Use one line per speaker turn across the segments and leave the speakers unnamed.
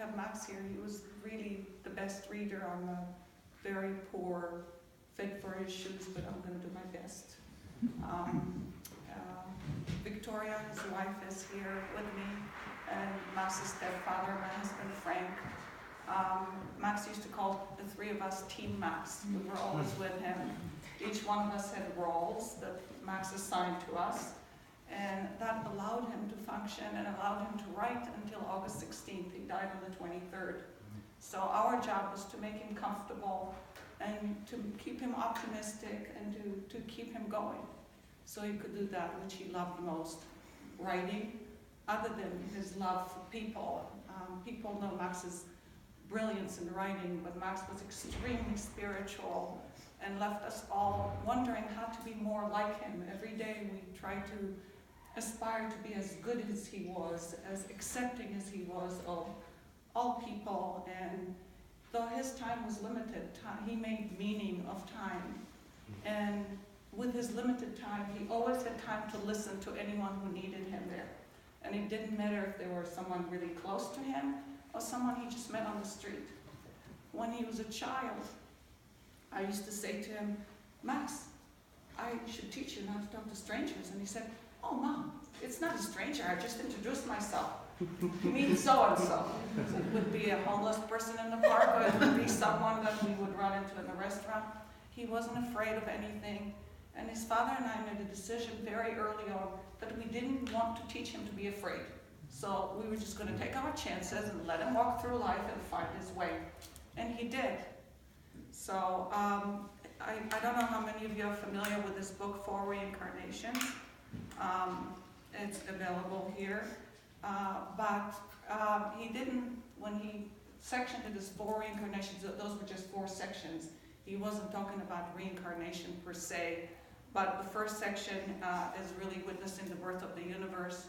have Max here. He was really the best reader. I'm a very poor fit for his shoes, but I'm going to do my best. Victoria, his wife, is here with me, and Max's stepfather, my husband Frank. Max used to call the three of us Team Max. We were always with him. Each one of us had roles that Max assigned to us, and that allowed him to function and allowed him to write until August 16th. He died on the 23rd. So our job was to make him comfortable and to keep him optimistic and to keep him going. So he could do that which he loved most, writing, other than his love for people. People know Max's brilliance in writing, but Max was extremely spiritual and left us all wondering how to be more like him. Every day we try to aspire to be as good as he was, as accepting as he was of all people. And though his time was limited, he made meaning of time. And with his limited time, he always had time to listen to anyone who needed him there. And it didn't matter if there was someone really close to him or someone he just met on the street. When he was a child, I used to say to him, Max, I should teach you not to talk to strangers. And he said, oh, Mom, it's not a stranger. I just introduced myself. Meet so-and-so. It would be a homeless person in the park, or it would be someone that we would run into in a restaurant. He wasn't afraid of anything. And his father and I made a decision very early on that we didn't want to teach him to be afraid. So we were just going to take our chances and let him walk through life and find his way. And he did. So I don't know how many of you are familiar with this book, 4 Reincarnations. It's available here. But he didn't, when he sectioned it as 4 reincarnations, those were just 4 sections. He wasn't talking about reincarnation per se, but the first section is really witnessing the birth of the universe.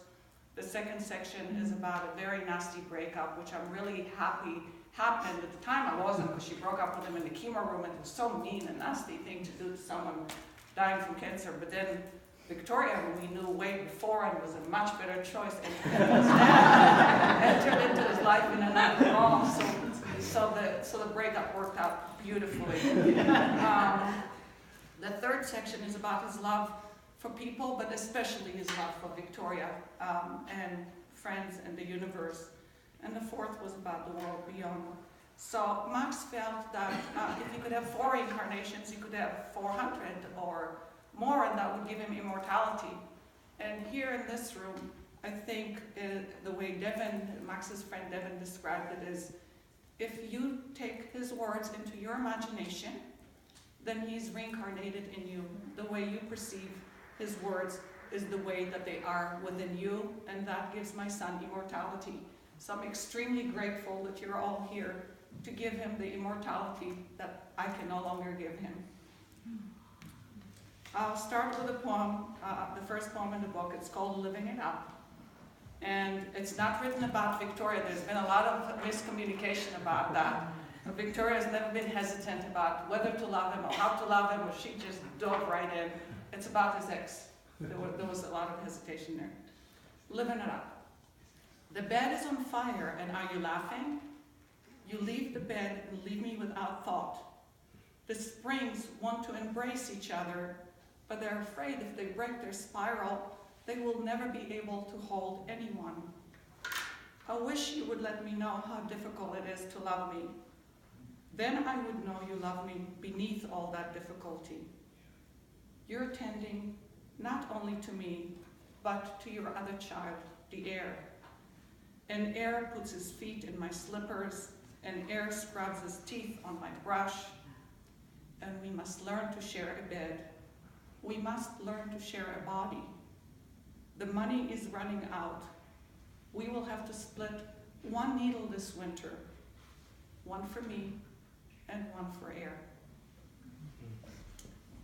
The second section is about a very nasty breakup, which I'm really happy happened. At the time I wasn't, because she broke up with him in the chemo room, and it was so mean and nasty thing to do to someone dying from cancer. But then Victoria, who we knew way before and was a much better choice, entered into his life in another role. So the breakup worked out beautifully. The third section is about his love for people, but especially his love for Victoria and friends and the universe. And the fourth was about the world beyond. So Max felt that if he could have 4 reincarnations, he could have 400 or more, and that would give him immortality. And here in this room, I think the way Devin, Max's friend Devin, described it is, if you take his words into your imagination, then he's reincarnated in you. The way you perceive his words is the way that they are within you, and that gives my son immortality. So I'm extremely grateful that you're all here to give him the immortality that I can no longer give him. I'll start with a poem, the first poem in the book. It's called Living It Up. And it's not written about Victoria. There's been a lot of miscommunication about that. Victoria has never been hesitant about whether to love him or how to love him, or she just dove right in. It's about his ex. There was a lot of hesitation there. Living it up. The bed is on fire, and are you laughing? You leave the bed and leave me without thought. The springs want to embrace each other, but they're afraid if they break their spiral, they will never be able to hold anyone. I wish you would let me know how difficult it is to love me. Then I would know you love me beneath all that difficulty. You're tending not only to me, but to your other child, the air. And air puts his feet in my slippers, and air scrubs his teeth on my brush. And we must learn to share a bed. We must learn to share a body. The money is running out. We will have to split 1 needle this winter, 1 for me and 1 for air.